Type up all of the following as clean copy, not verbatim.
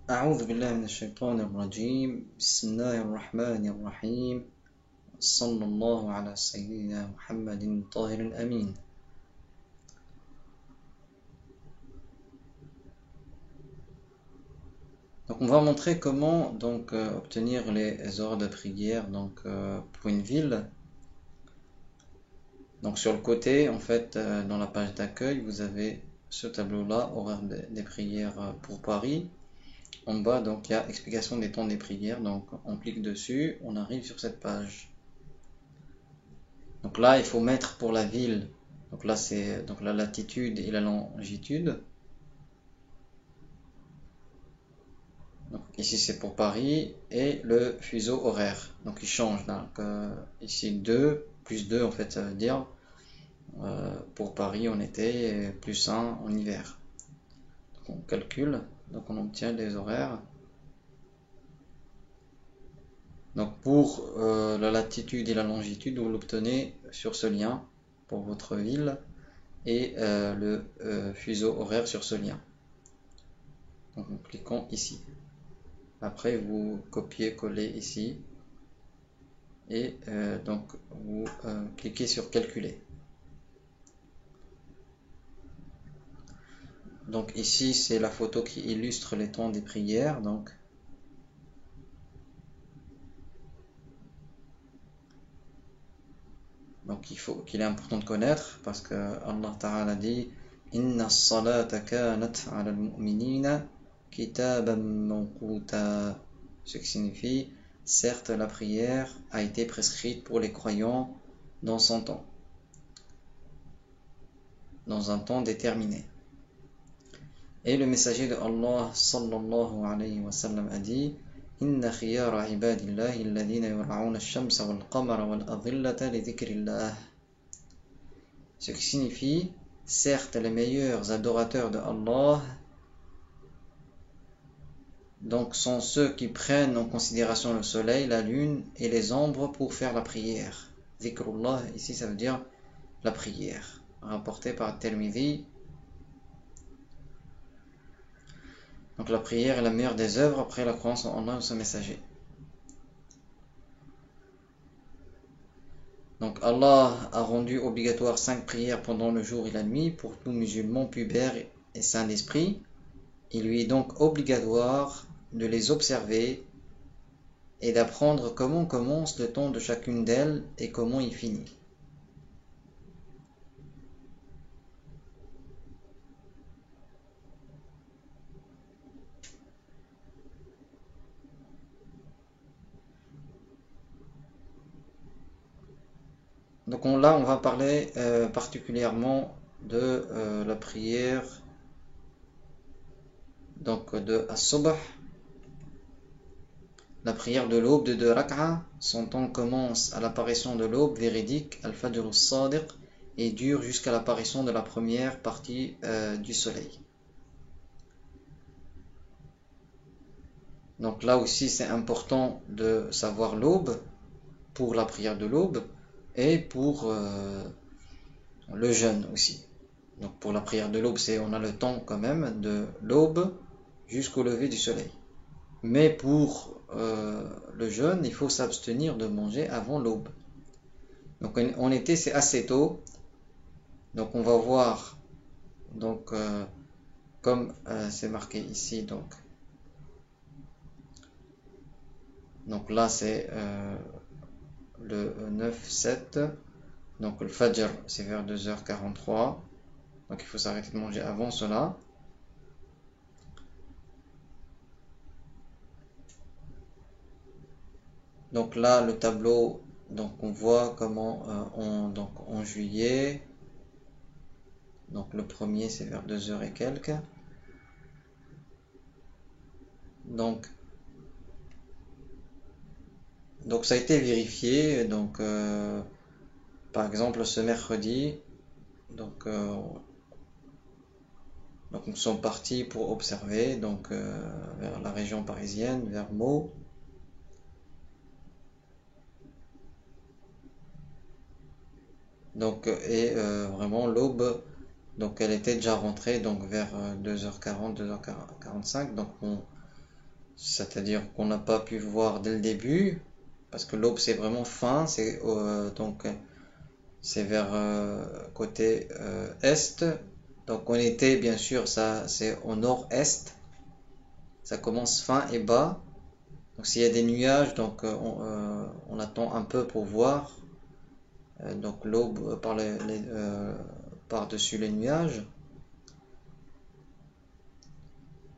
أعوذ بالله من الشيطان الرجيم بسم الله الرحمن الرحيم صلى الله على سيدنا محمد الطاهر الأمين. Donc on va montrer comment obtenir les heures de prière pour une ville. Donc sur le côté en fait dans la page d'accueil vous avez ce tableau-là, horaire des prières pour Paris. En bas donc il y a explication des temps des prières, donc on clique dessus, on arrive sur cette page. Donc là il faut mettre pour la ville, donc là c'est donc la latitude et la longitude. Donc ici c'est pour Paris et le fuseau horaire. Donc il change. Donc ici 2 plus 2 en fait ça veut dire pour Paris en été et plus 1 en hiver. Donc on calcule, donc on obtient les horaires. Donc pour la latitude et la longitude, vous l'obtenez sur ce lien pour votre ville et le fuseau horaire sur ce lien. Donc nous cliquons ici. Après vous copiez-collez ici et donc vous cliquez sur calculer. Donc ici c'est la photo qui illustre les temps des prières. Donc qu'il est important de connaître parce que Allah Ta'ala dit Inna as-salata kanat 'ala al-mu'minina kitaban mawquta, ce qui signifie certes la prière a été prescrite pour les croyants dans son temps, dans un temps déterminé. Et le messager de Allah sallallahu alayhi wa sallam a dit Inna khiyara ibadillahi alladhina yur'auna ash-shamsa wal qamara wal adhillata li dhikrillah. Ce qui signifie, certes, les meilleurs adorateurs de Allah donc sont ceux qui prennent en considération le soleil, la lune et les ombres pour faire la prière. Dhikrullah, ici ça veut dire la prière, rapporté par Tirmidhi. Donc la prière est la meilleure des œuvres après la croyance en Allah et son messager. Donc Allah a rendu obligatoire 5 prières pendant le jour et la nuit pour tout musulman pubère et saint d'esprit. Il lui est donc obligatoire de les observer et d'apprendre comment commence le temps de chacune d'elles et comment il finit. Donc là, on va parler particulièrement de la prière de As-Subh, la prière de l'aube de 2 rak'a. Son temps commence à l'apparition de l'aube véridique, Al-Fajr as-Sadiq, et dure jusqu'à l'apparition de la première partie du soleil. Donc là aussi, c'est important de savoir l'aube pour la prière de l'aube et pour le jeûne aussi. Donc pour la prière de l'aube, on a le temps quand même de l'aube jusqu'au lever du soleil. Mais pour le jeûne, il faut s'abstenir de manger avant l'aube. Donc en été, c'est assez tôt. Donc on va voir, comme c'est marqué ici, donc là c'est le 9-7. Donc le Fajr, c'est vers 2h43. Donc il faut s'arrêter de manger avant cela. Donc là, le tableau, donc on voit comment en juillet, donc le premier c'est vers 2h et quelques. Donc ça a été vérifié. Par exemple ce mercredi, nous sommes partis pour observer vers la région parisienne, vers Meaux. Vraiment l'aube, donc elle était déjà rentrée vers 2h40, 2h45. Donc c'est-à-dire qu'on n'a pas pu voir dès le début, parce que l'aube c'est vraiment fin, c'est vers côté est. Donc en été, bien sûr, ça c'est au nord-est. Ça commence fin et bas. Donc s'il y a des nuages, on attend un peu pour voir. Donc l'aube par-dessus les nuages.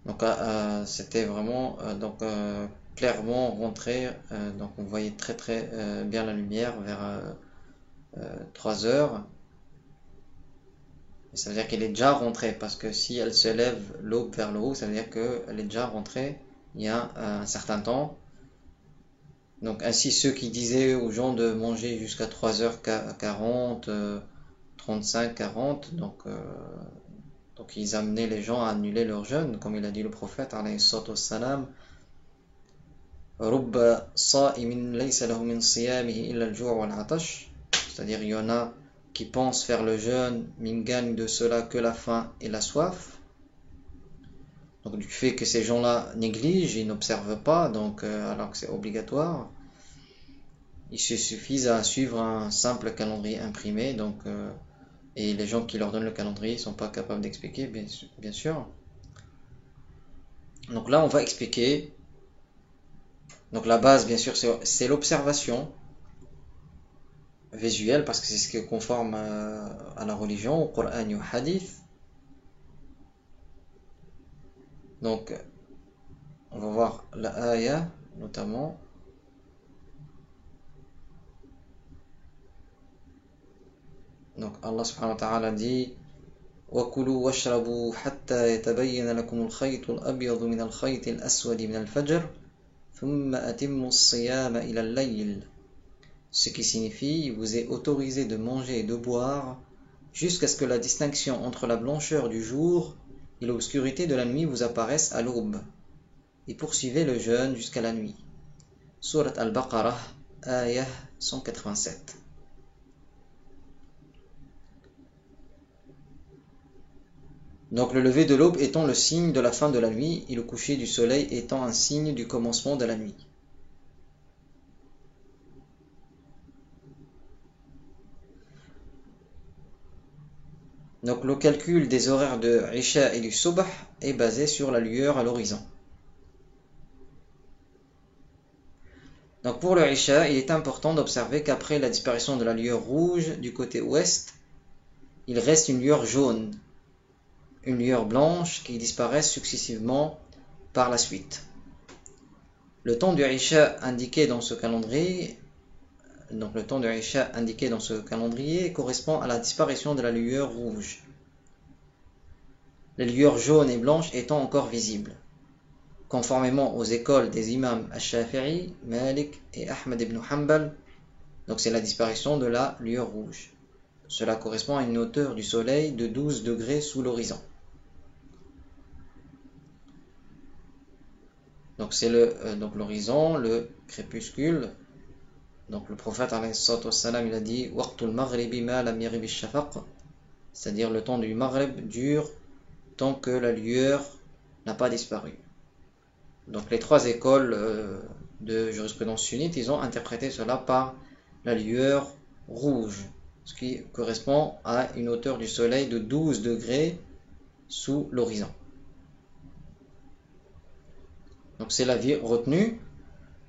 Donc c'était vraiment clairement rentré. Donc on voyait très très bien la lumière vers 3 heures. Et ça veut dire qu'elle est déjà rentrée parce que si elle se lève l'aube vers le haut, ça veut dire qu'elle est déjà rentrée il y a un certain temps. Donc ainsi ceux qui disaient aux gens de manger jusqu'à 3h40, 35, 40, donc ils amenaient les gens à annuler leur jeûne, comme il a dit le prophète, alayhi salatu wassalam, رُبَّ صَائِمٍ لَيْسَ لَهُ مِنْ صِيَامِهِ إِلَّا الْجُوعُ وَالْعَطَشُ. C'est-à-dire il y en a qui pensent faire le jeûne, mais ils ne gagnent de cela que la faim et la soif. Donc du fait que ces gens-là négligent, ils n'observent pas, alors que c'est obligatoire, il se suffit à suivre un simple calendrier imprimé, et les gens qui leur donnent le calendrier ne sont pas capables d'expliquer, bien sûr. Donc là, on va expliquer. Donc la base, bien sûr, c'est l'observation visuelle, parce que c'est ce qui est conforme à la religion, au Coran et au Hadith. Donc, on va voir la ayah, notamment. Donc, Allah subhanahu wa ta'ala dit وَكُلُوا وَاشْرَبُوا حَتَّى يَتَبَيَّنَ لَكُمُ الْخَيْطُ الْأَبْيَضُ مِنَ الْخَيْطِ الْأَسْوَدِ مِنَ الْفَجْرِ ثُمَّ أَتِمُّوا الصِّيَامَ إِلَى اللَّيْلِ. Ce qui signifie, il vous est autorisé de manger et de boire jusqu'à ce que la distinction entre la blancheur du jour et l'obscurité de la nuit vous apparaisse à l'aube. Et poursuivez le jeûne jusqu'à la nuit. Surat Al-Baqarah, ayah 187. Donc le lever de l'aube étant le signe de la fin de la nuit et le coucher du soleil étant un signe du commencement de la nuit. Donc le calcul des horaires de Isha et du Subh est basé sur la lueur à l'horizon. Donc pour le Isha, il est important d'observer qu'après la disparition de la lueur rouge du côté ouest, il reste une lueur jaune, une lueur blanche qui disparaissent successivement par la suite. Le temps du Isha indiqué dans ce calendrier, correspond à la disparition de la lueur rouge, les lueurs jaunes et blanches étant encore visibles, conformément aux écoles des imams Ash-Shafi'i, Malik et Ahmad ibn Hanbal. Donc c'est la disparition de la lueur rouge. Cela correspond à une hauteur du soleil de 12 degrés sous l'horizon. Donc c'est l'horizon, le crépuscule. Donc le prophète alayhi sallam, il a dit waqtul maghribi ma lam yaghib ash-shafaq, c'est-à-dire le temps du maghrib dure tant que la lueur n'a pas disparu. Donc les trois écoles de jurisprudence sunnite, ils ont interprété cela par la lueur rouge, ce qui correspond à une hauteur du soleil de 12 degrés sous l'horizon. Donc c'est l'avis retenu.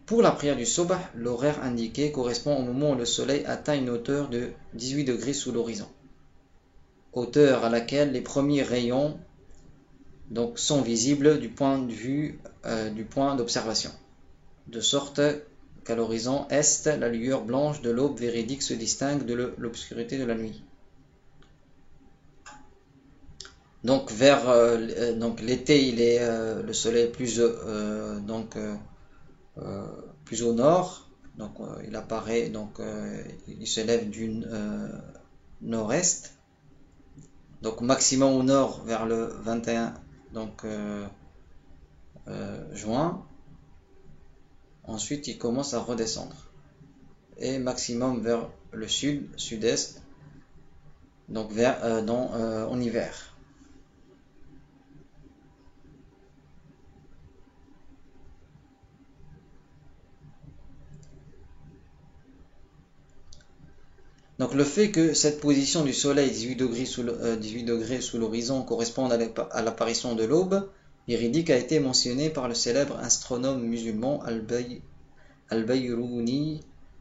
Pour la prière du Subh, l'horaire indiqué correspond au moment où le soleil atteint une hauteur de 18 degrés sous l'horizon, hauteur à laquelle les premiers rayons sont visibles du point de vue du point d'observation, de sorte qu'à l'horizon est, la lueur blanche de l'aube véridique se distingue de l'obscurité de la nuit. Donc vers l'été, le soleil est plus au nord, il apparaît, il se lève du nord-est, donc maximum au nord vers le 21 juin. Ensuite il commence à redescendre et maximum vers le sud-est, en hiver. Donc le fait que cette position du soleil 18 degrés sous l'horizon corresponde à l'apparition de l'aube véridique a été mentionné par le célèbre astronome musulman Al-Bayrouni,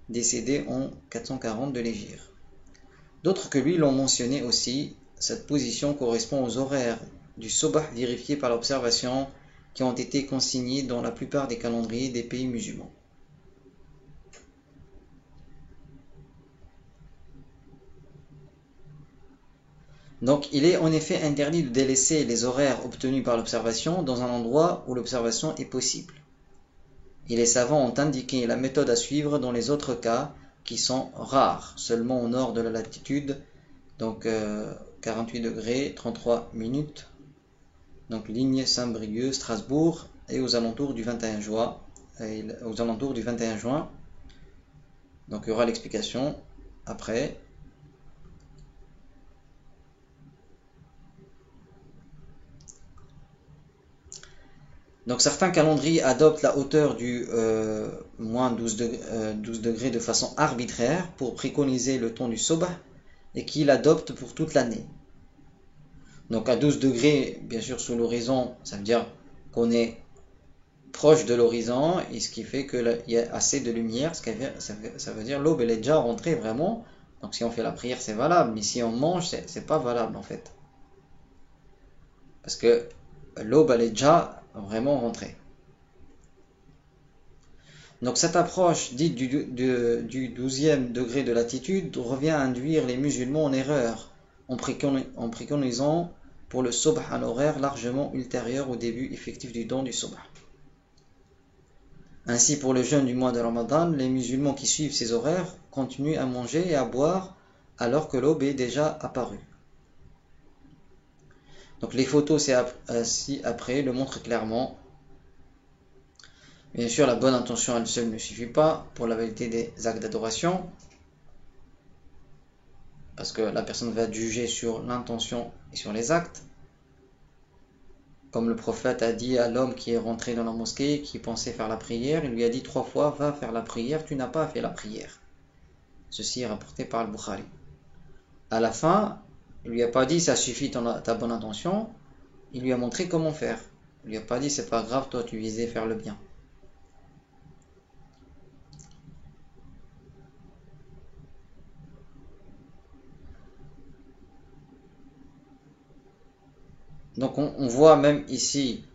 décédé en 440 de l'Hégire. D'autres que lui l'ont mentionné aussi. Cette position correspond aux horaires du Sobh vérifiés par l'observation qui ont été consignés dans la plupart des calendriers des pays musulmans. Donc il est en effet interdit de délaisser les horaires obtenus par l'observation dans un endroit où l'observation est possible. Et les savants ont indiqué la méthode à suivre dans les autres cas qui sont rares, seulement au nord de la latitude, donc 48 degrés 33 minutes, donc ligne Saint-Brieuc, Strasbourg, et aux alentours du 21 juin. Donc il y aura l'explication après. Donc certains calendriers adoptent la hauteur du moins 12 degrés de façon arbitraire pour préconiser le temps du Sobh et qui l'adoptent pour toute l'année. Donc à 12 degrés, bien sûr, sous l'horizon, ça veut dire qu'on est proche de l'horizon, et ce qui fait qu'il y a assez de lumière, ça veut dire l'aube elle est déjà rentrée vraiment. Donc si on fait la prière, c'est valable, mais si on mange, c'est pas valable en fait. Parce que l'aube elle est déjà vraiment rentrée. Donc cette approche dite du 12e degré de latitude revient à induire les musulmans en erreur en préconisant pour le Sobh un horaire largement ultérieur au début effectif du don du Sobh. Ainsi, pour le jeûne du mois de Ramadan, les musulmans qui suivent ces horaires continuent à manger et à boire alors que l'aube est déjà apparue. Donc les photos ci-après le montrent clairement. Bien sûr, la bonne intention elle seule ne suffit pas pour la validité des actes d'adoration, parce que la personne va juger sur l'intention et sur les actes. Comme le prophète a dit à l'homme qui est rentré dans la mosquée, qui pensait faire la prière, il lui a dit 3 fois, va faire la prière, tu n'as pas fait la prière. Ceci est rapporté par le Bukhari. À la fin, il lui a pas dit ça suffit ta bonne intention, il lui a montré comment faire. Il lui a pas dit c'est pas grave, toi tu visais faire le bien. Donc on voit même ici,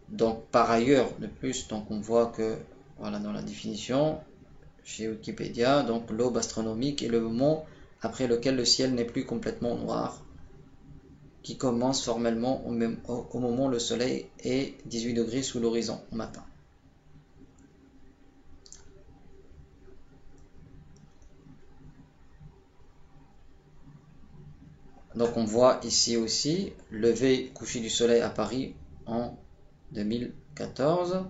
donc par ailleurs de plus, donc on voit que voilà dans la définition chez Wikipédia, donc l'aube astronomique est le moment après lequel le ciel n'est plus complètement noir, qui commence formellement au moment où le soleil est 18 degrés sous l'horizon au matin. Donc on voit ici aussi lever coucher du soleil à Paris en 2014.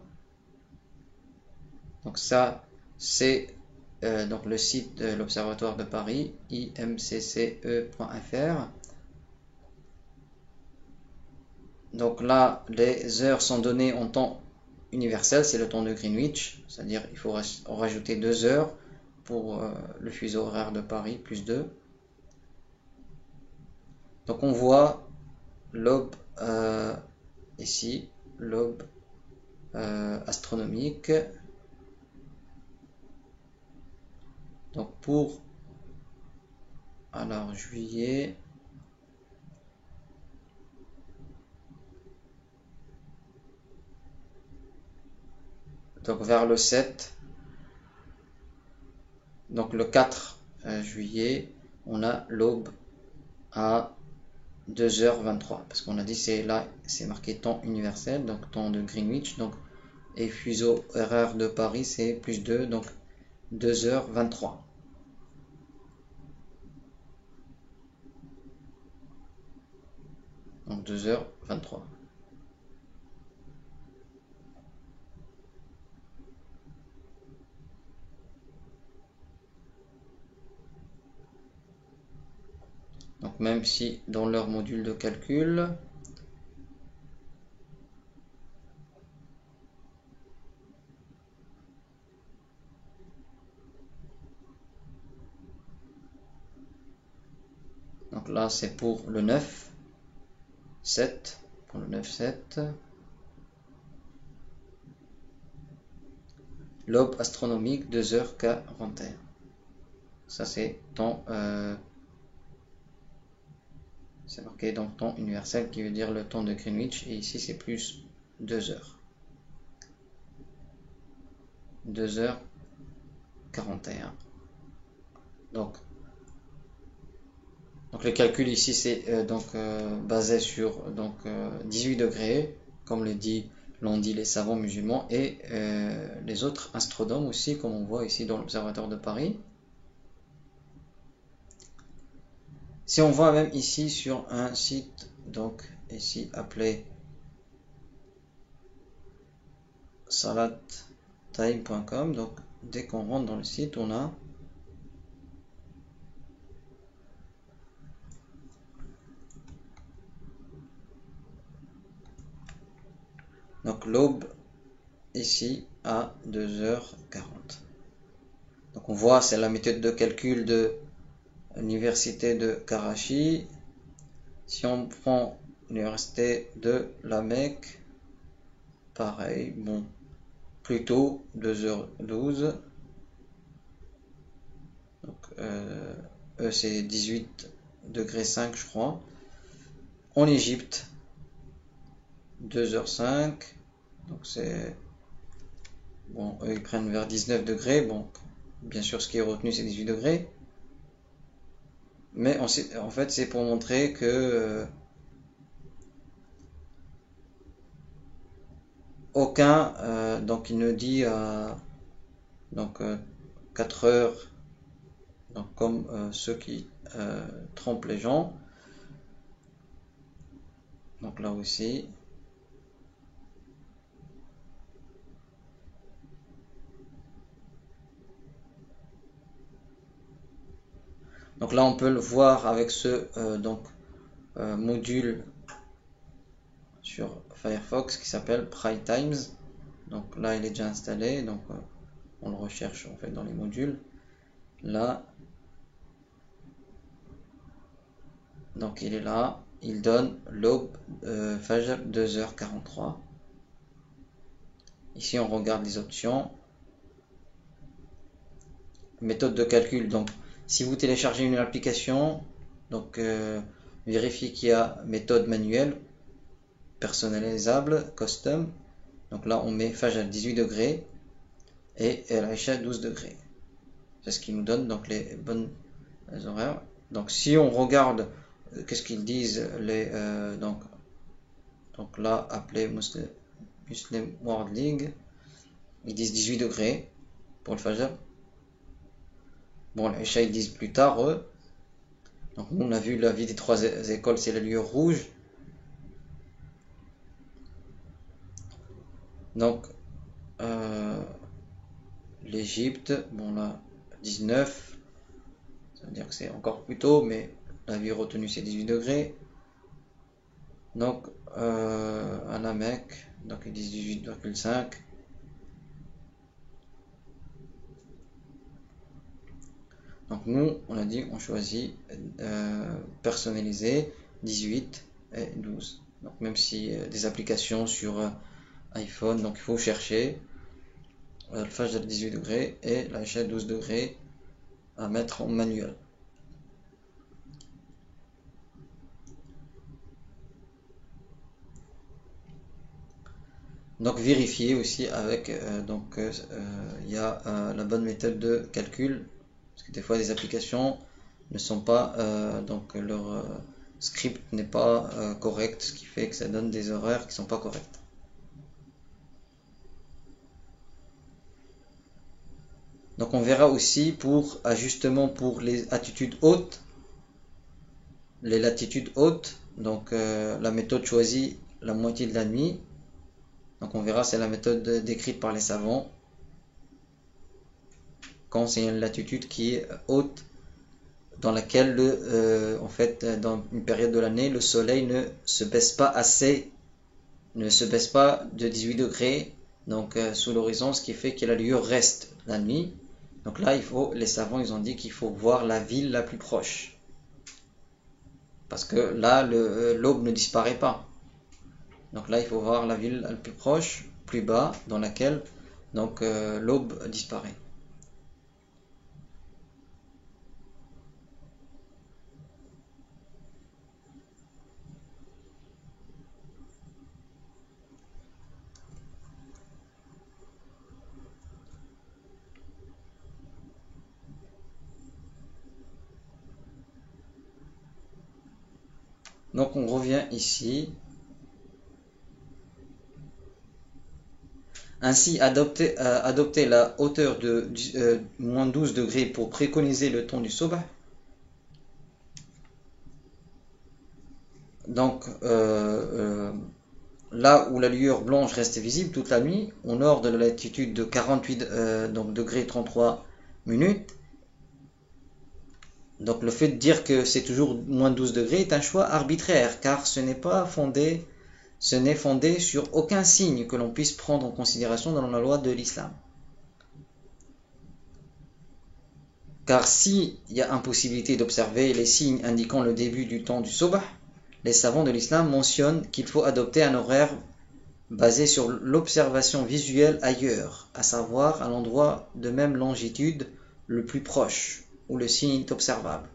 Donc ça c'est donc le site de l'Observatoire de Paris, imcce.fr. Donc là les heures sont données en temps universel, c'est le temps de Greenwich, c'est-à-dire il faut rajouter 2 heures pour le fuseau horaire de Paris, plus 2. Donc on voit l'aube ici, l'aube astronomique. Donc pour alors juillet, donc vers le 7, donc le 4 juillet, on a l'aube à 2h23, parce qu'on a dit c'est là, c'est marqué temps universel, donc temps de Greenwich, donc et fuseau horaire de Paris c'est plus 2, donc 2h23. Donc 2h23. Donc même si dans leur module de calcul, Donc là, c'est pour le 9, 7. Pour le 9, 7. L'aube astronomique, 2h41. Ça, c'est temps. C'est marqué dans temps universel qui veut dire le temps de Greenwich. Et ici, c'est plus 2 heures. 2h41. Donc le calcul ici c'est basé sur 18 degrés, comme l'ont dit les savants musulmans et les autres astronomes aussi, comme on voit ici dans l'observatoire de Paris. Si on voit même ici sur un site, donc ici appelé salattime.com, donc dès qu'on rentre dans le site, on a donc l'aube ici à 2h40. Donc on voit, c'est la méthode de calcul de l'université de Karachi. Si on prend l'université de la Mecque, pareil, bon, plutôt 2h12. Donc eux c'est 18 degrés 5 je crois. En Égypte 2h05. Donc c'est bon, eux ils prennent vers 19 degrés. Bon, bien sûr ce qui est retenu c'est 18 degrés. Mais en fait c'est pour montrer que aucun donc il nous dit donc 4 heures, donc comme ceux qui trompent les gens. Donc là aussi donc là on peut le voir avec ce module sur Firefox qui s'appelle Prime Times. Donc là il est déjà installé, donc on le recherche en fait dans les modules. Là, donc il est là, il donne l'aube Fajr 2h43. Ici on regarde les options. Méthode de calcul, donc si vous téléchargez une application, donc vérifiez qu'il y a méthode manuelle, personnalisable, custom. Donc là on met Fajr 18 degrés et Al-Isha 12 degrés. C'est ce qui nous donne donc les bonnes horaires. Donc si on regarde qu'est-ce qu'ils disent donc là appelé Muslim World League, ils disent 18 degrés pour le Fajr. Bon, l'Isha ils disent plus tard eux. Donc nous on a vu la vie des 3 écoles, c'est la lueur rouge. Donc l'Égypte, bon là 19, ça veut dire que c'est encore plus tôt, mais la vie retenue c'est 18 degrés. Donc à la Mecque, donc ils disent 18,5. Donc nous on a dit on choisit personnalisé 18 et 12. Donc même si des applications sur iPhone, donc il faut chercher le Fajr 18 degrés et l'Isha 12 degrés à mettre en manuel. Donc vérifier aussi avec il y a la bonne méthode de calcul, parce que des fois des applications ne sont pas donc leur script n'est pas correct, ce qui fait que ça donne des horaires qui sont pas corrects. Donc on verra aussi pour ajustement pour les latitudes hautes, donc la méthode choisit la moitié de la nuit. Donc on verra, c'est la méthode décrite par les savants. Quand c'est une latitude qui est haute, dans laquelle en fait dans une période de l'année le soleil ne se baisse pas de 18 degrés donc sous l'horizon, ce qui fait que la lueur reste la nuit. Donc là les savants ils ont dit qu'il faut voir la ville la plus proche. Parce que là, l'aube ne disparaît pas. Donc là, il faut voir la ville la plus proche, plus bas, dans laquelle donc l'aube disparaît. Donc on revient ici. Ainsi, adopter la hauteur de moins 12 degrés pour préconiser le temps du subh. Donc, là où la lueur blanche reste visible toute la nuit, au nord de la latitude de 48 donc degrés 33 minutes. Donc le fait de dire que c'est toujours moins 12 degrés est un choix arbitraire, car ce n'est fondé sur aucun signe que l'on puisse prendre en considération dans la loi de l'islam. Car s'il y a impossibilité d'observer les signes indiquant le début du temps du subh, les savants de l'islam mentionnent qu'il faut adopter un horaire basé sur l'observation visuelle ailleurs, à savoir à l'endroit de même longitude le plus proche, où le signe est observable.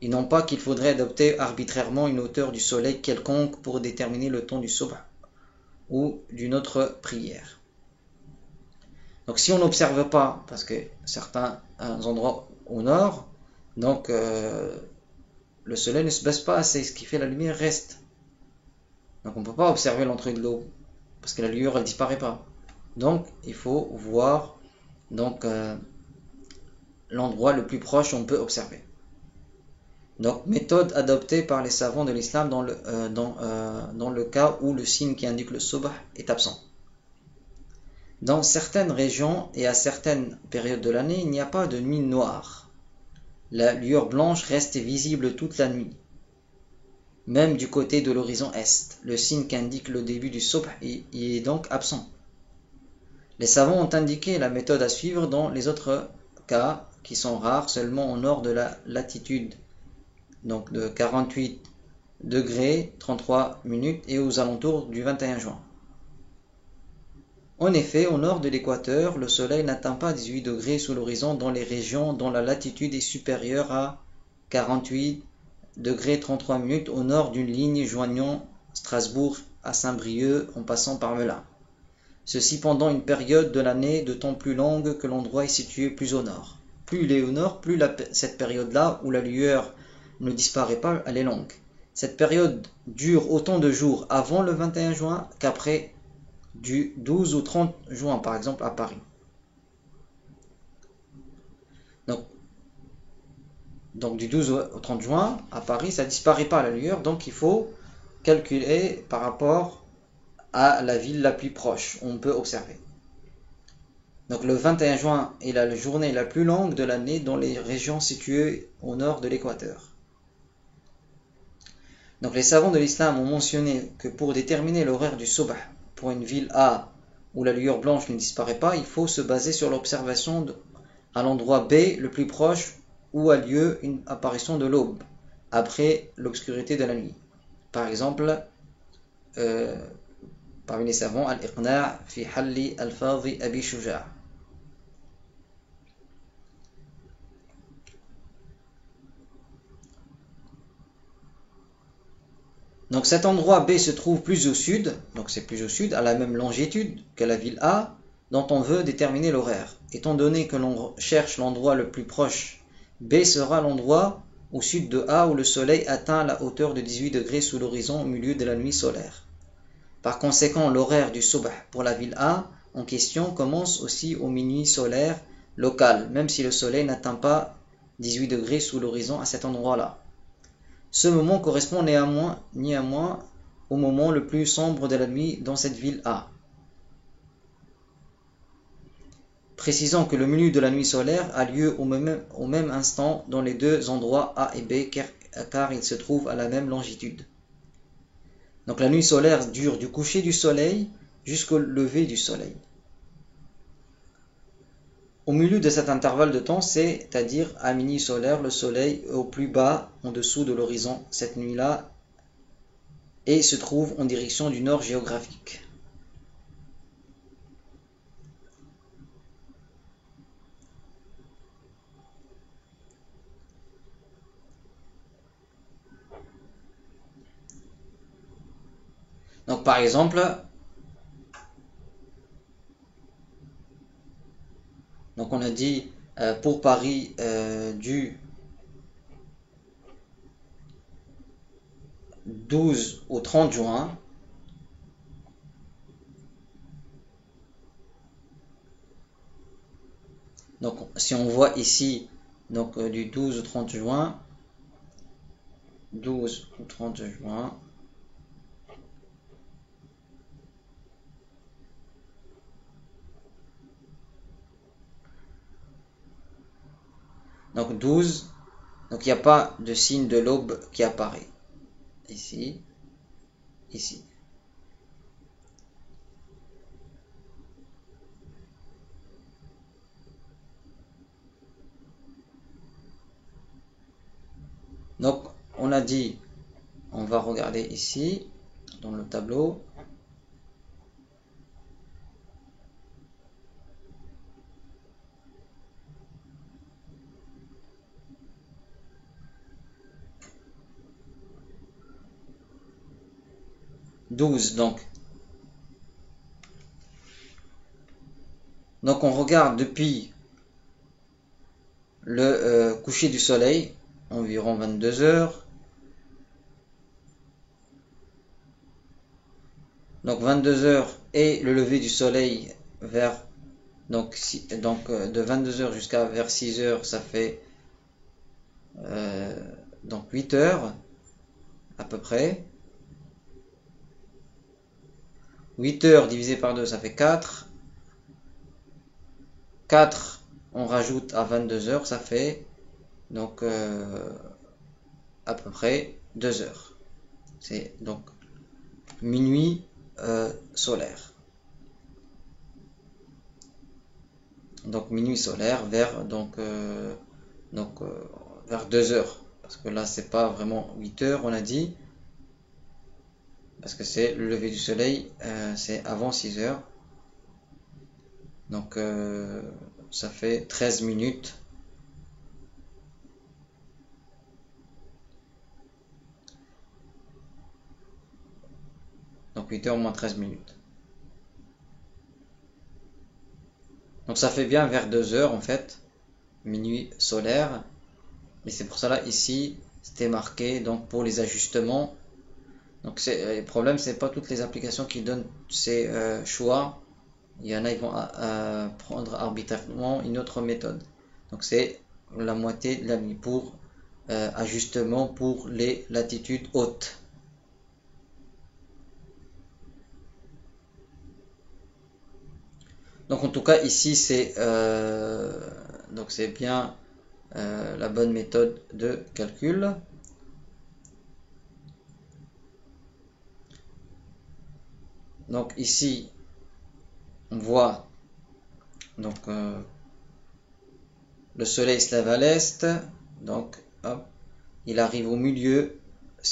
Et non pas qu'il faudrait adopter arbitrairement une hauteur du soleil quelconque pour déterminer le temps du subh ou d'une autre prière. Donc si on n'observe pas, parce que certains endroits au nord, donc le soleil ne se baisse pas assez, ce qui fait la lumière reste. Donc on ne peut pas observer l'entrée de l'aube, parce que la lueur elle disparaît pas. Donc il faut voir donc l'endroit le plus proche où on peut observer. Donc méthode adoptée par les savants de l'islam dans le cas où le signe qui indique le subh est absent. Dans certaines régions et à certaines périodes de l'année, il n'y a pas de nuit noire. La lueur blanche reste visible toute la nuit. Même du côté de l'horizon est, le signe qui indique le début du subh y est donc absent. Les savants ont indiqué la méthode à suivre dans les autres cas qui sont rares seulement au nord de la latitude, donc de 48 degrés 33 minutes et aux alentours du 21 juin. En effet, au nord de l'équateur, le soleil n'atteint pas 18 degrés sous l'horizon dans les régions dont la latitude est supérieure à 48 degrés 33 minutes au nord d'une ligne joignant Strasbourg à Saint-Brieuc en passant par Melun. Ceci pendant une période de l'année de temps plus longue que l'endroit est situé plus au nord. Plus il est au nord, plus cette période-là où la lueur ne disparaît pas, elle est longue. Cette période dure autant de jours avant le 21 juin qu'après du 12 au 30 juin, par exemple à Paris. Donc du 12 au 30 juin, à Paris, ça ne disparaît pas la lueur, donc il faut calculer par rapport à la ville la plus proche, on peut observer. Donc le 21 juin est la journée la plus longue de l'année dans les régions situées au nord de l'équateur. Donc les savants de l'islam ont mentionné que pour déterminer l'horaire du subh pour une ville A où la lueur blanche ne disparaît pas, il faut se baser sur l'observation à l'endroit B le plus proche où a lieu une apparition de l'aube après l'obscurité de la nuit. Par exemple, parmi les savants, Al-Iqna' fi halli al-Fadhi Abi Shuja'. Donc cet endroit B se trouve plus au sud, donc c'est plus au sud, à la même longitude que la ville A, dont on veut déterminer l'horaire. Étant donné que l'on cherche l'endroit le plus proche, B sera l'endroit au sud de A où le soleil atteint la hauteur de 18 degrés sous l'horizon au milieu de la nuit solaire. Par conséquent, l'horaire du subh pour la ville A en question commence aussi au minuit solaire local, même si le soleil n'atteint pas 18 degrés sous l'horizon à cet endroit-là. Ce moment correspond néanmoins au moment le plus sombre de la nuit dans cette ville A. Précisons que le milieu de la nuit solaire a lieu au même instant dans les deux endroits A et B car ils se trouvent à la même longitude. Donc la nuit solaire dure du coucher du soleil jusqu'au lever du soleil. Au milieu de cet intervalle de temps, c'est-à-dire à minuit solaire, le soleil est au plus bas en dessous de l'horizon cette nuit-là et se trouve en direction du nord géographique. Donc par exemple, donc on a dit pour Paris du 12 au 30 juin. Donc si on voit ici donc du 12 au 30 juin, 12 au 30 juin. Donc 12, donc il n'y a pas de signe de l'aube qui apparaît. Ici, ici. Donc on a dit, on va regarder ici, dans le tableau. Douze donc on regarde depuis le coucher du soleil, environ 22 heures. Donc 22 heures et le lever du soleil vers de 22 heures jusqu'à vers 6 heures, ça fait donc 8 heures à peu près. 8 heures divisé par 2, ça fait 4. 4, on rajoute à 22 heures, ça fait donc à peu près 2 heures. C'est donc minuit solaire. Donc minuit solaire vers vers 2 heures. Parce que là, c'est pas vraiment 8 heures, on a dit. Parce que c'est le lever du soleil, c'est avant 6 heures. Donc ça fait 13 minutes. Donc 8 heures moins 13 minutes. Donc ça fait bien vers 2 heures en fait, minuit solaire. Et c'est pour cela ici, c'était marqué donc pour les ajustements. Donc le problème, c'est pas toutes les applications qui donnent ces choix. Il y en a, ils vont prendre arbitrairement une autre méthode. Donc c'est la moitié de la nuit pour ajustement pour les latitudes hautes. Donc en tout cas ici c'est bien la bonne méthode de calcul. Donc ici on voit donc le soleil se lève à l'est, donc hop, il arrive au milieu,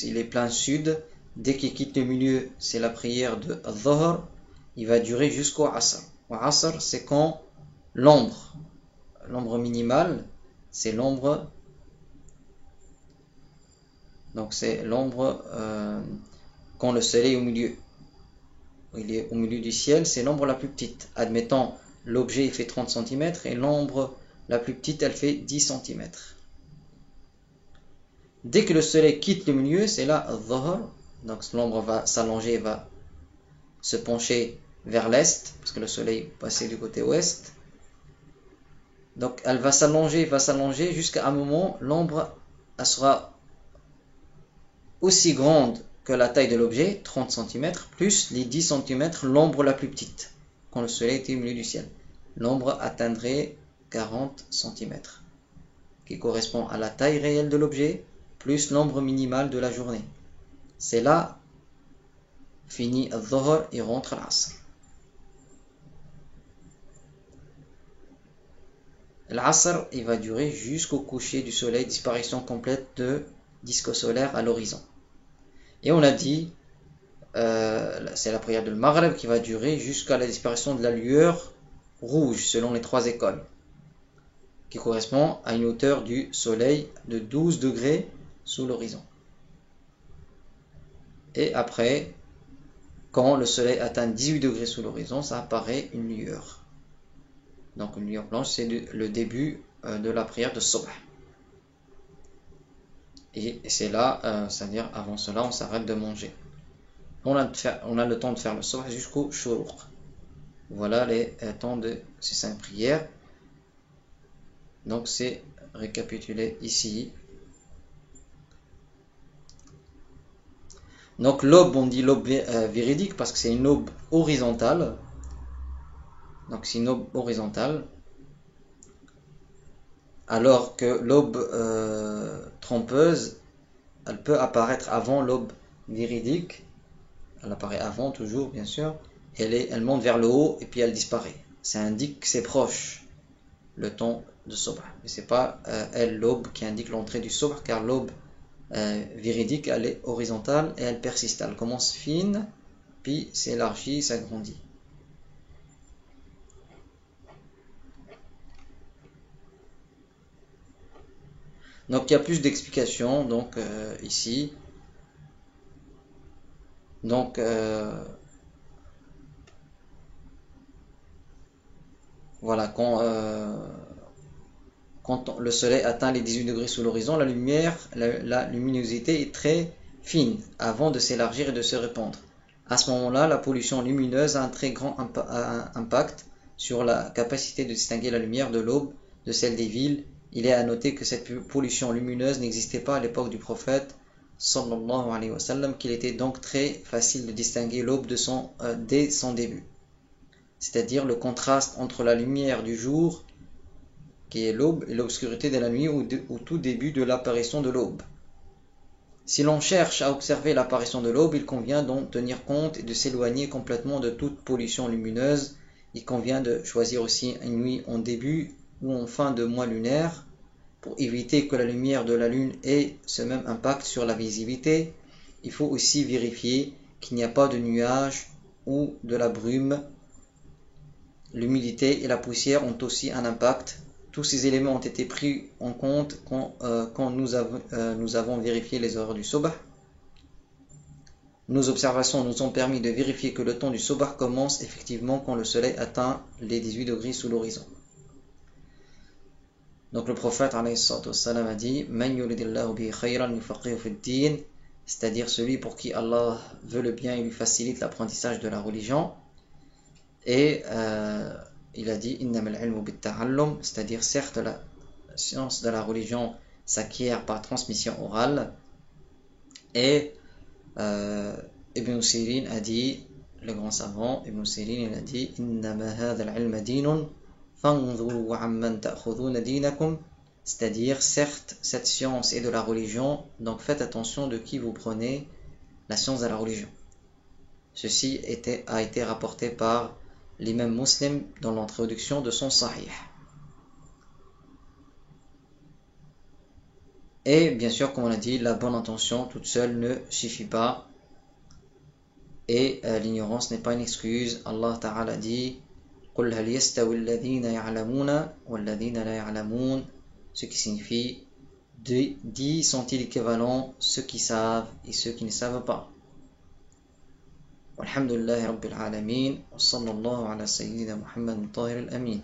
il est plein sud. Dès qu'il quitte le milieu, c'est la prière de Dhuhr. Il va durer jusqu'au Asr. Au Asr, c'est quand l'ombre minimale, c'est l'ombre. Donc c'est l'ombre quand le soleil est au milieu. Il est au milieu du ciel, c'est l'ombre la plus petite. Admettons, l'objet il fait 30 cm et l'ombre la plus petite elle fait 10 cm. Dès que le soleil quitte le milieu, c'est là Dhuhr. Donc l'ombre va s'allonger, va se pencher vers l'est, parce que le soleil est passé du côté ouest. Donc elle va s'allonger jusqu'à un moment, l'ombre elle sera aussi grande que la taille de l'objet, 30 cm, plus les 10 cm, l'ombre la plus petite, quand le soleil était au milieu du ciel. L'ombre atteindrait 40 cm, qui correspond à la taille réelle de l'objet, plus l'ombre minimale de la journée. C'est là, fini al-Dhuhr et rentre l'Asr. L'Asr, il va durer jusqu'au coucher du soleil, disparition complète de disque solaire à l'horizon. Et on a dit, c'est la prière de Maghrib qui va durer jusqu'à la disparition de la lueur rouge, selon les 3 écoles, qui correspond à une hauteur du soleil de 12 degrés sous l'horizon. Et après, quand le soleil atteint 18 degrés sous l'horizon, ça apparaît une lueur. Donc une lueur blanche, c'est le début de la prière de Subh. Et c'est là, c'est-à-dire avant cela, on s'arrête de manger. On a le temps de faire le Subh jusqu'au Shuruq. Voilà les temps de ces 5 prières. Donc c'est récapitulé ici. Donc l'aube, on dit l'aube véridique parce que c'est une aube horizontale. Donc c'est une aube horizontale. Alors que l'aube trompeuse, elle peut apparaître avant l'aube véridique. Elle apparaît avant toujours, bien sûr. Elle monte vers le haut et puis elle disparaît. Ça indique que c'est proche, le temps de Subh. Mais c'est pas l'aube qui indique l'entrée du Subh, car l'aube véridique, elle est horizontale et elle persiste. Elle commence fine, puis s'élargit, s'agrandit. Donc il y a plus d'explications donc ici. Donc voilà, quand le soleil atteint les 18 degrés sous l'horizon, la luminosité est très fine avant de s'élargir et de se répandre. À ce moment-là, la pollution lumineuse a un très grand impact sur la capacité de distinguer la lumière de l'aube de celle des villes. Il est à noter que cette pollution lumineuse n'existait pas à l'époque du prophète sallallahu alayhi wa sallam, qu'il était donc très facile de distinguer l'aube dès son début. C'est-à-dire le contraste entre la lumière du jour, qui est l'aube, et l'obscurité de la nuit au tout début de l'apparition de l'aube. Si l'on cherche à observer l'apparition de l'aube, il convient d'en tenir compte et de s'éloigner complètement de toute pollution lumineuse. Il convient de choisir aussi une nuit en début ou en fin de mois lunaire pour éviter que la lumière de la lune ait ce même impact sur la visibilité. Il faut aussi vérifier qu'il n'y a pas de nuages ou de la brume. L'humidité et la poussière ont aussi un impact. Tous ces éléments ont été pris en compte quand nous avons vérifié les heures du Subh. Nos observations nous ont permis de vérifier que le temps du Subh commence effectivement quand le soleil atteint les 18 degrés sous l'horizon. Donc le prophète a dit Man yuridillahu bihi khayran yufaqihu fid-din, c'est-à-dire celui pour qui Allah veut le bien et lui facilite l'apprentissage de la religion. Et il a dit innamal ilmu bit-ta'allum, c'est-à-dire certes la science de la religion s'acquiert par transmission orale. Et Ibn Sirin a dit, le grand savant Ibn Sirin, il a dit innama hadha al-ilma dinun fanzuru amman ta'khuduna dinakum, c'est-à-dire certes cette science est de la religion, donc faites attention de qui vous prenez la science de la religion. Ceci a été rapporté par l'imam Muslim dans l'introduction de son Sahih. Et bien sûr, comme on a dit, la bonne intention toute seule ne suffit pas. Et l'ignorance n'est pas une excuse. Allah Ta'ala dit قُلْ هَلْ يَسْتَوِي الَّذِينَ يَعْلَمُونَ وَالَّذِينَ لَا يَعْلَمُونَ, ce qui signifie dis sont-ils équivalents ceux qui savent et ceux qui ne savent pas. والحمد لله رب العالمين وصلى الله على سيدنا محمد الطاهر الأمين.